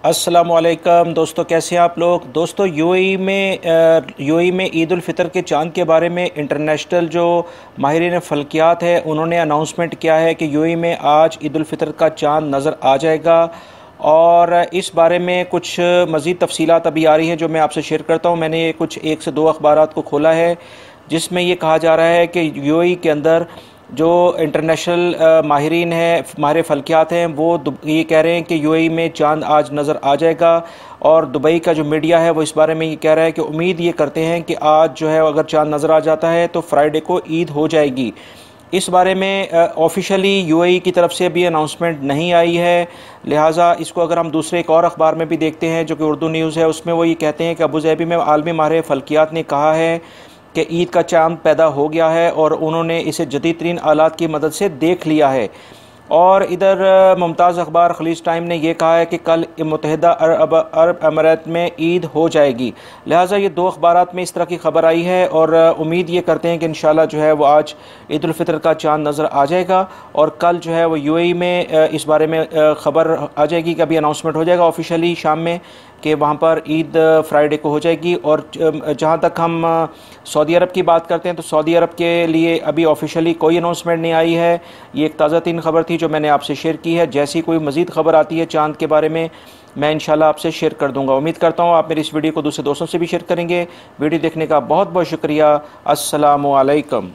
अस्सलामुअलैकुम दोस्तों, कैसे हैं आप लोग। दोस्तों यूएई में ईद उल फितर के चांद के बारे में इंटरनेशनल जो माहिरीन फ़ल्कियात है उन्होंने अनाउंसमेंट किया है कि यूएई में आज ईद उल फितर का चांद नज़र आ जाएगा। और इस बारे में कुछ मज़ीद तफसीलात अभी आ रही हैं जो मैं आपसे शेयर करता हूँ। मैंने कुछ 1 से 2 अखबारात को खोला है जिसमें ये कहा जा रहा है कि यूएई के अंदर जो इंटरनेशनल माहिरीन हैं, माहिर फ़ल्कियात हैं, वो ये कह रहे हैं कि यूएई में चांद आज नज़र आ जाएगा। और दुबई का जो मीडिया है वो इस बारे में ये कह रहा है कि उम्मीद ये करते हैं कि आज जो है अगर चांद नज़र आ जाता है तो फ्राइडे को ईद हो जाएगी। इस बारे में ऑफिशियली यूएई की तरफ से अभी अनाउंसमेंट नहीं आई है, लिहाजा इसको अगर हम दूसरे एक और अखबार में भी देखते हैं जो कि उर्दू न्यूज़ है, उसमें वो ये कहते हैं कि अबू ज़ैबी में आलमी माहिर फ़ल्कियात ने कहा है कि ईद का चांद पैदा हो गया है और उन्होंने इसे जदीद तरीन आलात की मदद से देख लिया है। और इधर मुमताज़ अखबार खलीज टाइम ने यह कहा है कि कल मुत्तहिदा अरब अमीरात में ईद हो जाएगी। लिहाजा ये 2 अखबारात में इस तरह की खबर आई है और उम्मीद ये करते हैं कि इंशाल्लाह जो है वो आज ईद उल फितर का चांद नज़र आ जाएगा और कल जो है वो यूएई में इस बारे में ख़बर आ जाएगी कि अभी अनाउंसमेंट हो जाएगा ऑफिशियली शाम में कि वहाँ पर ईद फ्राइडे को हो जाएगी। और जहाँ तक हम सऊदी अरब की बात करते हैं तो सऊदी अरब के लिए अभी ऑफिशियली कोई अनाउंसमेंट नहीं आई है। ये एक ताज़ा तीन खबर थी जो मैंने आपसे शेयर की है। जैसी कोई मज़ीद खबर आती है चांद के बारे में मैं इंशाल्लाह आपसे शेयर कर दूंगा। उम्मीद करता हूँ आप मेरी इस वीडियो को दूसरे दोस्तों से भी शेयर करेंगे। वीडियो देखने का बहुत बहुत शुक्रिया। अस्सलामु अलैकुम।